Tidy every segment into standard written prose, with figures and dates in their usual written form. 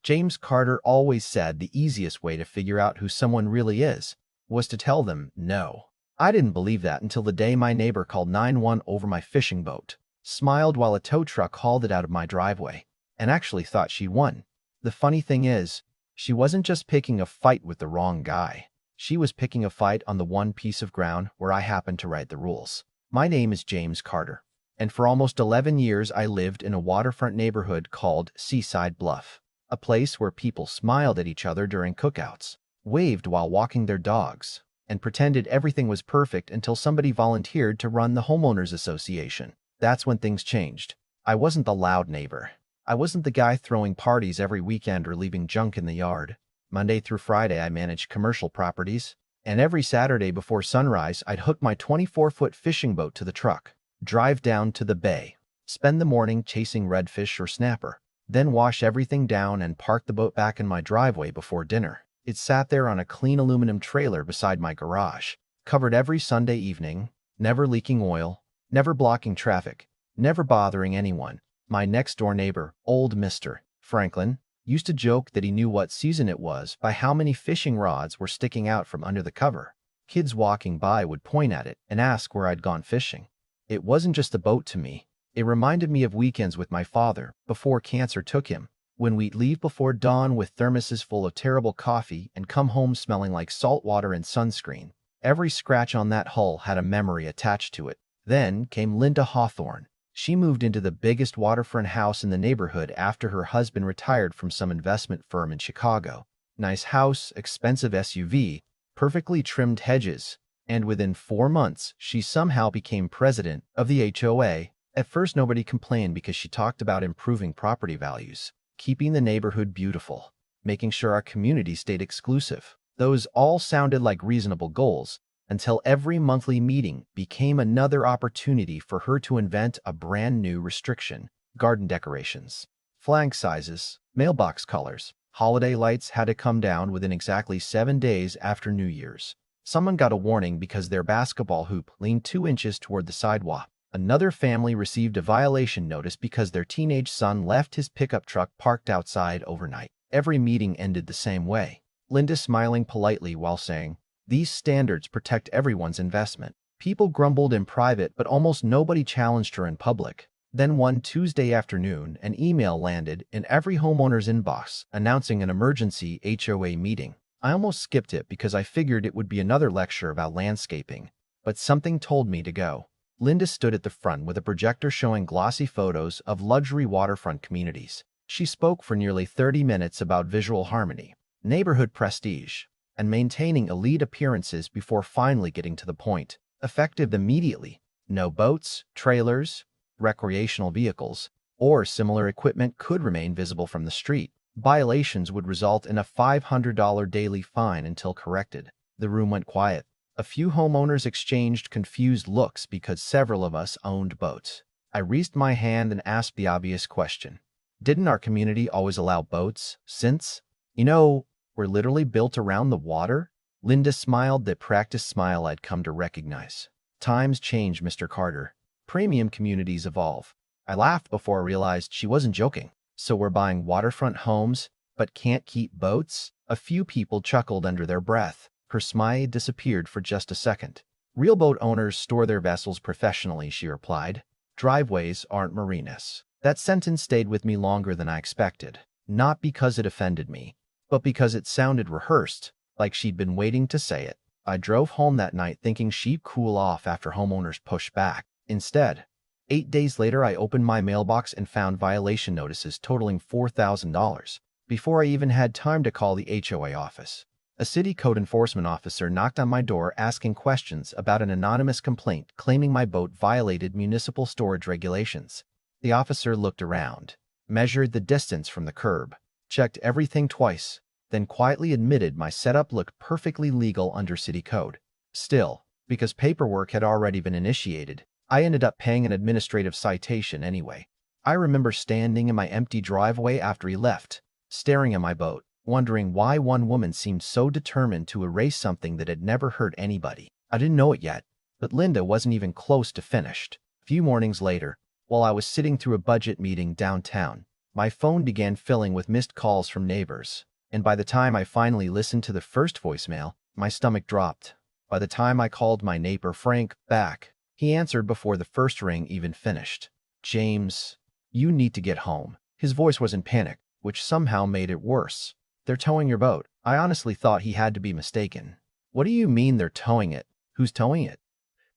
James Carter always said the easiest way to figure out who someone really is was to tell them no. I didn't believe that until the day my neighbor called 911 over my fishing boat, smiled while a tow truck hauled it out of my driveway, and actually thought she won. The funny thing is, she wasn't just picking a fight with the wrong guy. She was picking a fight on the one piece of ground where I happened to write the rules. My name is James Carter, and for almost 11 years I lived in a waterfront neighborhood called Seaside Bluff, a place where people smiled at each other during cookouts, waved while walking their dogs, and pretended everything was perfect until somebody volunteered to run the homeowners association. That's when things changed. I wasn't the loud neighbor. I wasn't the guy throwing parties every weekend or leaving junk in the yard. Monday through Friday, I managed commercial properties, and every Saturday before sunrise, I'd hook my 24-foot fishing boat to the truck, drive down to the bay, spend the morning chasing redfish or snapper, then wash everything down and park the boat back in my driveway before dinner. It sat there on a clean aluminum trailer beside my garage, covered every Sunday evening, never leaking oil, never blocking traffic, never bothering anyone. My next-door neighbor, old Mr. Franklin, used to joke that he knew what season it was by how many fishing rods were sticking out from under the cover. Kids walking by would point at it and ask where I'd gone fishing. It wasn't just a boat to me. It reminded me of weekends with my father before cancer took him, when we'd leave before dawn with thermoses full of terrible coffee and come home smelling like salt water and sunscreen. Every scratch on that hull had a memory attached to it. Then came Linda Hawthorne. She moved into the biggest waterfront house in the neighborhood after her husband retired from some investment firm in Chicago. Nice house, expensive SUV, perfectly trimmed hedges, and within 4 months, she somehow became president of the HOA. At first, nobody complained because she talked about improving property values, keeping the neighborhood beautiful, making sure our community stayed exclusive. Those all sounded like reasonable goals, until every monthly meeting became another opportunity for her to invent a brand new restriction: garden decorations, flag sizes, mailbox colors. Holiday lights had to come down within exactly 7 days after New Year's. Someone got a warning because their basketball hoop leaned 2 inches toward the sidewalk. Another family received a violation notice because their teenage son left his pickup truck parked outside overnight. Every meeting ended the same way. Linda smiling politely while saying, "These standards protect everyone's investment." People grumbled in private, but almost nobody challenged her in public. Then one Tuesday afternoon, an email landed in every homeowner's inbox announcing an emergency HOA meeting. I almost skipped it because I figured it would be another lecture about landscaping, but something told me to go. Linda stood at the front with a projector showing glossy photos of luxury waterfront communities. She spoke for nearly 30 minutes about visual harmony, neighborhood prestige, and maintaining elite appearances before finally getting to the point. Effective immediately. No boats, trailers, recreational vehicles, or similar equipment could remain visible from the street. Violations would result in a $500 daily fine until corrected. The room went quiet. A few homeowners exchanged confused looks because several of us owned boats. I raised my hand and asked the obvious question. Didn't our community always allow boats, since, we're literally built around the water? Linda smiled, the practiced smile I'd come to recognize. Times change, Mr. Carter. Premium communities evolve. I laughed before I realized she wasn't joking. So we're buying waterfront homes, but can't keep boats? A few people chuckled under their breath. Her smile disappeared for just a second. Real boat owners store their vessels professionally, she replied. Driveways aren't marinas. That sentence stayed with me longer than I expected. Not because it offended me, but because it sounded rehearsed, like she'd been waiting to say it. I drove home that night thinking she'd cool off after homeowners pushed back. Instead, 8 days later, I opened my mailbox and found violation notices totaling $4,000 before I even had time to call the HOA office. A city code enforcement officer knocked on my door asking questions about an anonymous complaint claiming my boat violated municipal storage regulations. The officer looked around, measured the distance from the curb, checked everything twice, then quietly admitted my setup looked perfectly legal under city code. Still, because paperwork had already been initiated, I ended up paying an administrative citation anyway. I remember standing in my empty driveway after he left, staring at my boat, wondering why one woman seemed so determined to erase something that had never hurt anybody. I didn't know it yet, but Linda wasn't even close to finished. A few mornings later, while I was sitting through a budget meeting downtown, My phone began filling with missed calls from neighbors, and by the time I finally listened to the first voicemail, my stomach dropped. By the time I called my neighbor Frank back, he answered before the first ring even finished. "James, you need to get home." His voice was in panic, which somehow made it worse. "They're towing your boat." I honestly thought he had to be mistaken. "What do you mean they're towing it? Who's towing it?"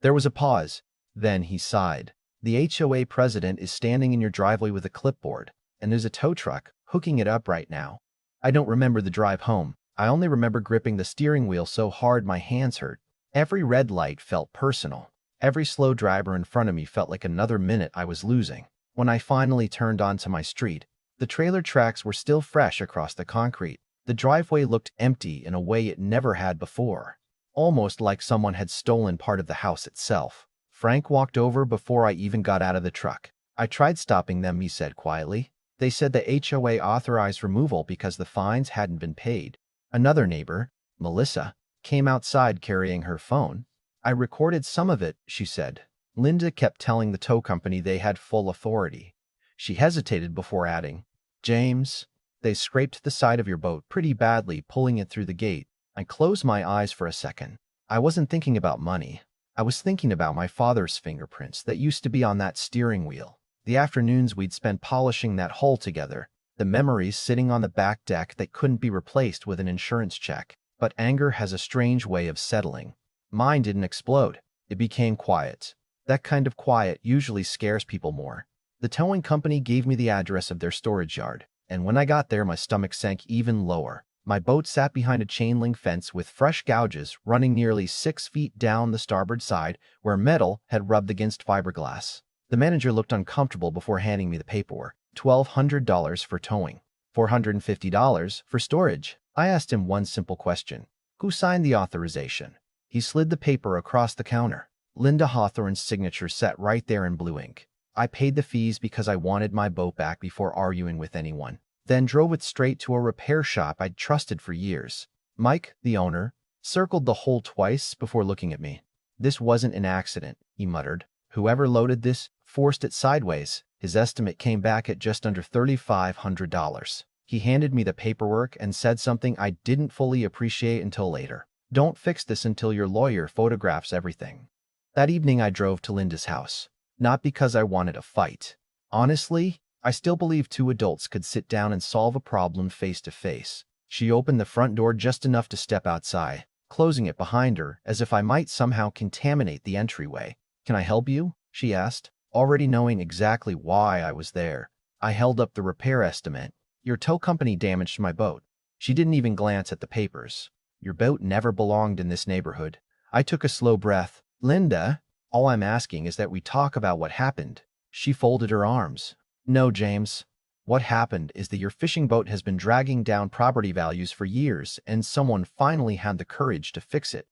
There was a pause. Then he sighed. "The HOA president is standing in your driveway with a clipboard, and there's a tow truck hooking it up right now." I don't remember the drive home. I only remember gripping the steering wheel so hard my hands hurt. Every red light felt personal. Every slow driver in front of me felt like another minute I was losing. When I finally turned onto my street, the trailer tracks were still fresh across the concrete. The driveway looked empty in a way it never had before, almost like someone had stolen part of the house itself. Frank walked over before I even got out of the truck. "I tried stopping them," he said quietly. "They said the HOA authorized removal because the fines hadn't been paid." Another neighbor, Melissa, came outside carrying her phone. "I recorded some of it," she said. "Linda kept telling the tow company they had full authority." She hesitated before adding, "James, they scraped the side of your boat pretty badly pulling it through the gate." I closed my eyes for a second. I wasn't thinking about money. I was thinking about my father's fingerprints that used to be on that steering wheel. The afternoons we'd spent polishing that hull together. The memories sitting on the back deck that couldn't be replaced with an insurance check. But anger has a strange way of settling. Mine didn't explode. It became quiet. That kind of quiet usually scares people more. The towing company gave me the address of their storage yard, and when I got there, my stomach sank even lower. My boat sat behind a chain-link fence with fresh gouges running nearly 6 feet down the starboard side where metal had rubbed against fiberglass. The manager looked uncomfortable before handing me the paperwork. $1,200 for towing, $450 for storage. I asked him one simple question. "Who signed the authorization?" He slid the paper across the counter. Linda Hawthorne's signature sat right there in blue ink. I paid the fees because I wanted my boat back before arguing with anyone, then drove it straight to a repair shop I'd trusted for years. Mike, the owner, circled the hole twice before looking at me. "This wasn't an accident," he muttered. "Whoever loaded this forced it sideways." His estimate came back at just under $3,500. He handed me the paperwork and said something I didn't fully appreciate until later. "Don't fix this until your lawyer photographs everything." That evening I drove to Linda's house. Not because I wanted a fight. Honestly, I still believe two adults could sit down and solve a problem face to face. She opened the front door just enough to step outside, closing it behind her as if I might somehow contaminate the entryway. "Can I help you?" she asked, already knowing exactly why I was there. I held up the repair estimate. "Your tow company damaged my boat." She didn't even glance at the papers. "Your boat never belonged in this neighborhood." I took a slow breath. "Linda, all I'm asking is that we talk about what happened." She folded her arms. "No, James. What happened is that your fishing boat has been dragging down property values for years, and someone finally had the courage to fix it."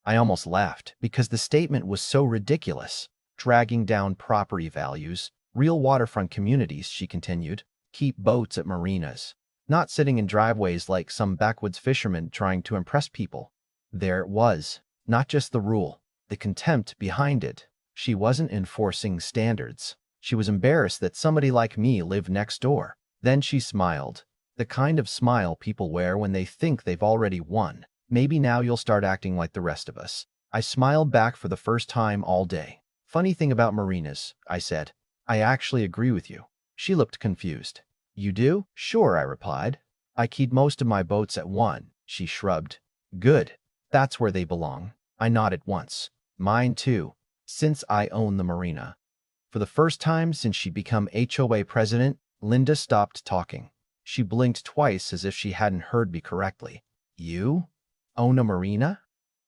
I almost laughed because the statement was so ridiculous. "Dragging down property values. Real waterfront communities," she continued, "keep boats at marinas, not sitting in driveways like some backwoods fisherman trying to impress people." There it was. Not just the rule, the contempt behind it. She wasn't enforcing standards. She was embarrassed that somebody like me lived next door. Then she smiled. The kind of smile people wear when they think they've already won. "Maybe now you'll start acting like the rest of us." I smiled back for the first time all day. "Funny thing about marinas," I said. "I actually agree with you." She looked confused. "You do?" "Sure," I replied. "I keyed most of my boats at one." She shrugged. "Good. That's where they belong." I nodded once. "Mine too, since I own the marina." For the first time since she'd become HOA president, Linda stopped talking. She blinked twice as if she hadn't heard me correctly. "You own a marina?"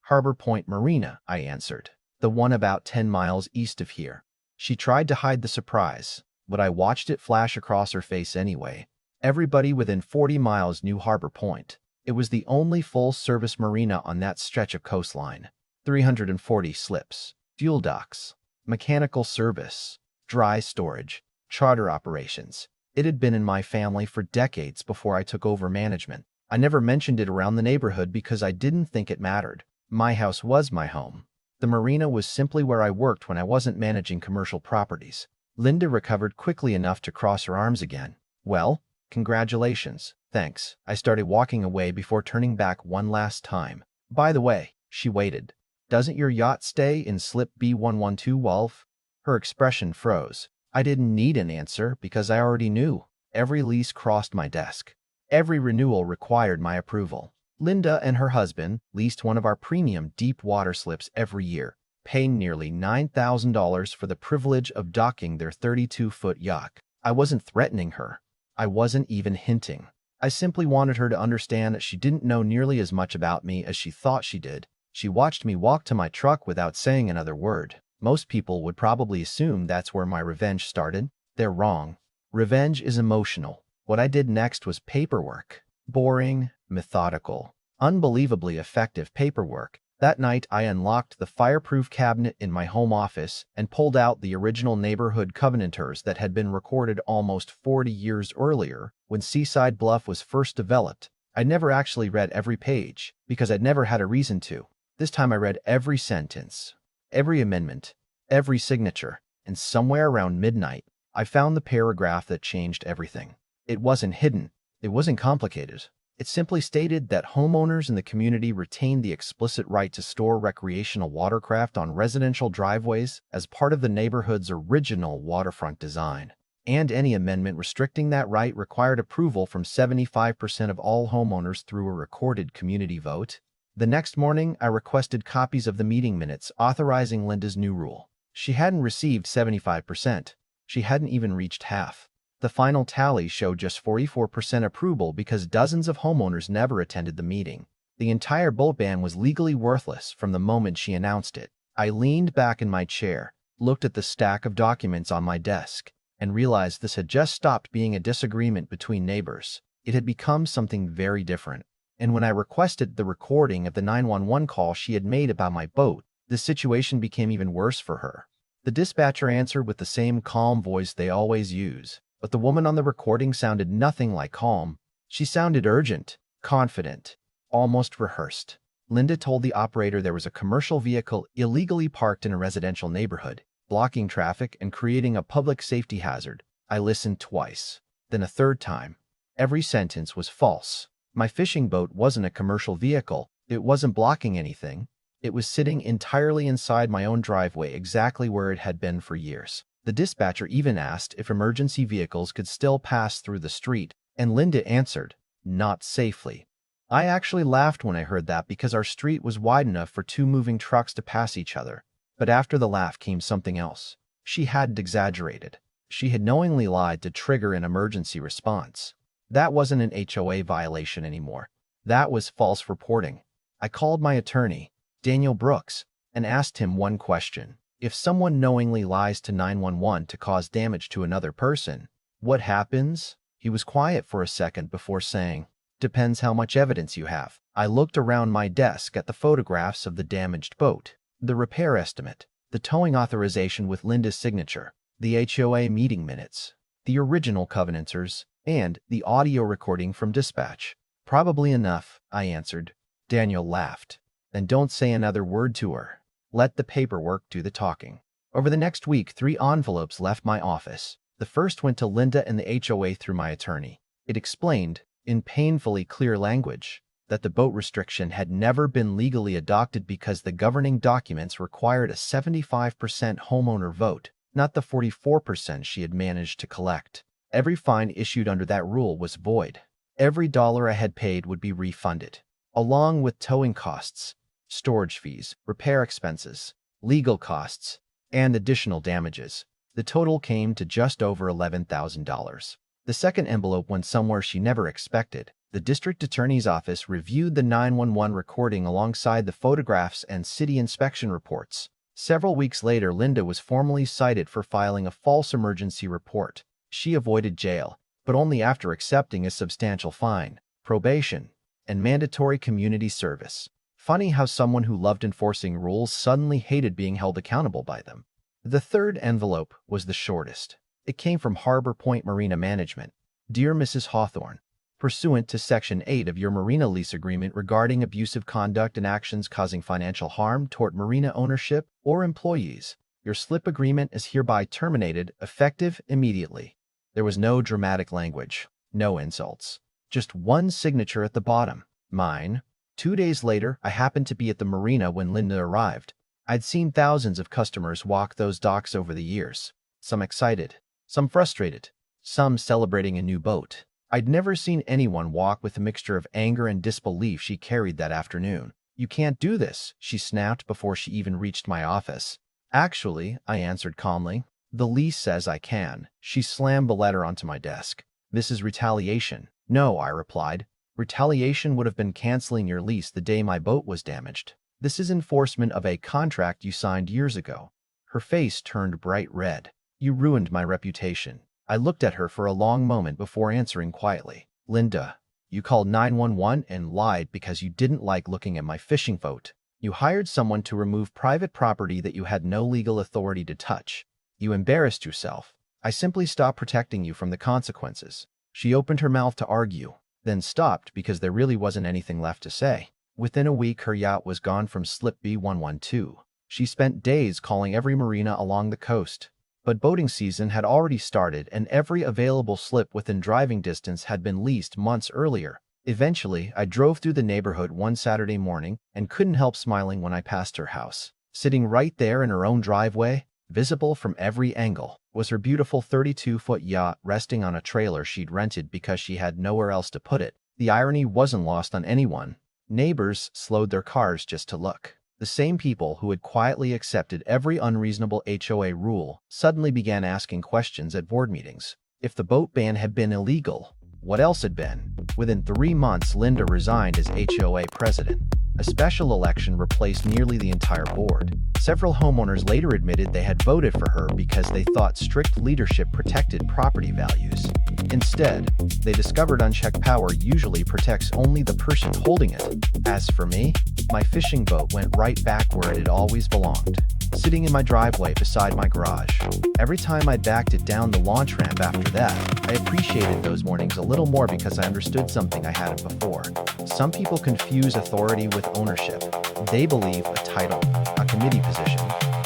"Harbor Point Marina," I answered. "The one about 10 miles east of here." She tried to hide the surprise, but I watched it flash across her face anyway. Everybody within 40 miles knew Harbor Point. It was the only full-service marina on that stretch of coastline. 340 slips, fuel docks, mechanical service, dry storage, charter operations. It had been in my family for decades before I took over management. I never mentioned it around the neighborhood because I didn't think it mattered. My house was my home. The marina was simply where I worked when I wasn't managing commercial properties. Linda recovered quickly enough to cross her arms again. Well, congratulations. Thanks. I started walking away before turning back one last time. By the way, she waited. Doesn't your yacht stay in slip B112, Wolf? Her expression froze. I didn't need an answer because I already knew. Every lease crossed my desk. Every renewal required my approval. Linda and her husband leased one of our premium deep water slips every year, paying nearly $9,000 for the privilege of docking their 32-foot yacht. I wasn't threatening her. I wasn't even hinting. I simply wanted her to understand that she didn't know nearly as much about me as she thought she did. She watched me walk to my truck without saying another word. Most people would probably assume that's where my revenge started. They're wrong. Revenge is emotional. What I did next was paperwork. Boring, methodical, unbelievably effective paperwork. That night, I unlocked the fireproof cabinet in my home office and pulled out the original neighborhood covenanters that had been recorded almost 40 years earlier when Seaside Bluff was first developed. I never actually read every page because I'd never had a reason to. This time I read every sentence, every amendment, every signature, and somewhere around midnight, I found the paragraph that changed everything. It wasn't hidden. It wasn't complicated. It simply stated that homeowners in the community retain the explicit right to store recreational watercraft on residential driveways as part of the neighborhood's original waterfront design. And any amendment restricting that right required approval from 75% of all homeowners through a recorded community vote. The next morning, I requested copies of the meeting minutes authorizing Linda's new rule. She hadn't received 75%. She hadn't even reached half. The final tally showed just 44% approval because dozens of homeowners never attended the meeting. The entire boat ban was legally worthless from the moment she announced it. I leaned back in my chair, looked at the stack of documents on my desk, and realized this had just stopped being a disagreement between neighbors. It had become something very different. And when I requested the recording of the 911 call she had made about my boat, the situation became even worse for her. The dispatcher answered with the same calm voice they always use, but the woman on the recording sounded nothing like calm. She sounded urgent, confident, almost rehearsed. Linda told the operator there was a commercial vehicle illegally parked in a residential neighborhood, blocking traffic and creating a public safety hazard. I listened twice, then a third time. Every sentence was false. My fishing boat wasn't a commercial vehicle. It wasn't blocking anything. It was sitting entirely inside my own driveway, exactly where it had been for years. The dispatcher even asked if emergency vehicles could still pass through the street, and Linda answered, "Not safely." I actually laughed when I heard that because our street was wide enough for two moving trucks to pass each other. But after the laugh came something else. She hadn't exaggerated. She had knowingly lied to trigger an emergency response. That wasn't an HOA violation anymore. That was false reporting. I called my attorney, Daniel Brooks, and asked him one question. If someone knowingly lies to 911 to cause damage to another person, what happens? He was quiet for a second before saying, "Depends how much evidence you have." I looked around my desk at the photographs of the damaged boat, the repair estimate, the towing authorization with Linda's signature, the HOA meeting minutes, the original covenanters, and the audio recording from dispatch. "Probably enough," I answered. Daniel laughed. "Then don't say another word to her. Let the paperwork do the talking." Over the next week, 3 envelopes left my office. The first went to Linda and the HOA through my attorney. It explained, in painfully clear language, that the boat restriction had never been legally adopted because the governing documents required a 75% homeowner vote, not the 44% she had managed to collect. Every fine issued under that rule was void. Every dollar I had paid would be refunded, along with towing costs, storage fees, repair expenses, legal costs, and additional damages. The total came to just over $11,000. The second envelope went somewhere she never expected. The district attorney's office reviewed the 911 recording alongside the photographs and city inspection reports. Several weeks later, Linda was formally cited for filing a false emergency report. She avoided jail, but only after accepting a substantial fine, probation, and mandatory community service. Funny how someone who loved enforcing rules suddenly hated being held accountable by them. The third envelope was the shortest. It came from Harbor Point Marina Management. "Dear Mrs. Hawthorne, pursuant to Section 8 of your marina lease agreement regarding abusive conduct and actions causing financial harm toward marina ownership or employees, your slip agreement is hereby terminated effective immediately. There was no dramatic language, no insults. Just one signature at the bottom, mine. 2 days later, I happened to be at the marina when Linda arrived. I'd seen thousands of customers walk those docks over the years, some excited, some frustrated, some celebrating a new boat. I'd never seen anyone walk with the mixture of anger and disbelief she carried that afternoon. "You can't do this," she snapped before she even reached my office. "Actually," I answered calmly, "the lease says I can." She slammed the letter onto my desk. "This is retaliation." "No," I replied. "Retaliation would have been canceling your lease the day my boat was damaged. This is enforcement of a contract you signed years ago." Her face turned bright red. "You ruined my reputation." I looked at her for a long moment before answering quietly. "Linda, you called 911 and lied because you didn't like looking at my fishing boat. You hired someone to remove private property that you had no legal authority to touch. You embarrassed yourself. I simply stopped protecting you from the consequences." She opened her mouth to argue, then stopped because there really wasn't anything left to say. Within a week, her yacht was gone from slip B112. She spent days calling every marina along the coast. But boating season had already started and every available slip within driving distance had been leased months earlier. Eventually, I drove through the neighborhood one Saturday morning and couldn't help smiling when I passed her house. Sitting right there in her own driveway, visible from every angle, was her beautiful 32-foot yacht resting on a trailer she'd rented because she had nowhere else to put it. The irony wasn't lost on anyone. Neighbors slowed their cars just to look. The same people who had quietly accepted every unreasonable HOA rule suddenly began asking questions at board meetings. If the boat ban had been illegal, what else had been? Within 3 months, Linda resigned as HOA president. A special election replaced nearly the entire board. Several homeowners later admitted they had voted for her because they thought strict leadership protected property values. Instead, they discovered unchecked power usually protects only the person holding it. As for me, my fishing boat went right back where it had always belonged, sitting in my driveway beside my garage. Every time I backed it down the launch ramp after that, I appreciated those mornings a little more because I understood something I hadn't before. Some people confuse authority with ownership. They believe a title, a committee position,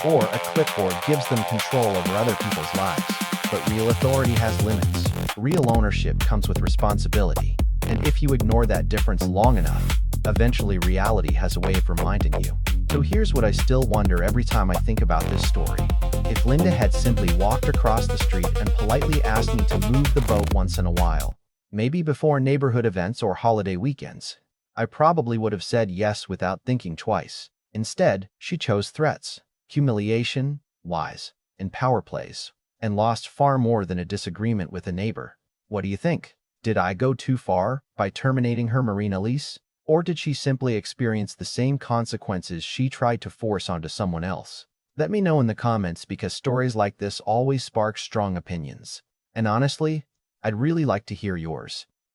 or a clipboard gives them control over other people's lives. But real authority has limits. Real ownership comes with responsibility. And if you ignore that difference long enough, eventually reality has a way of reminding you. So here's what I still wonder every time I think about this story. If Linda had simply walked across the street and politely asked me to move the boat once in a while, maybe before neighborhood events or holiday weekends, I probably would have said yes without thinking twice. Instead, she chose threats, humiliation, lies, and power plays, and lost far more than a disagreement with a neighbor. What do you think? Did I go too far by terminating her marina lease? Or did she simply experience the same consequences she tried to force onto someone else? Let me know in the comments because stories like this always spark strong opinions. And honestly, I'd really like to hear yours.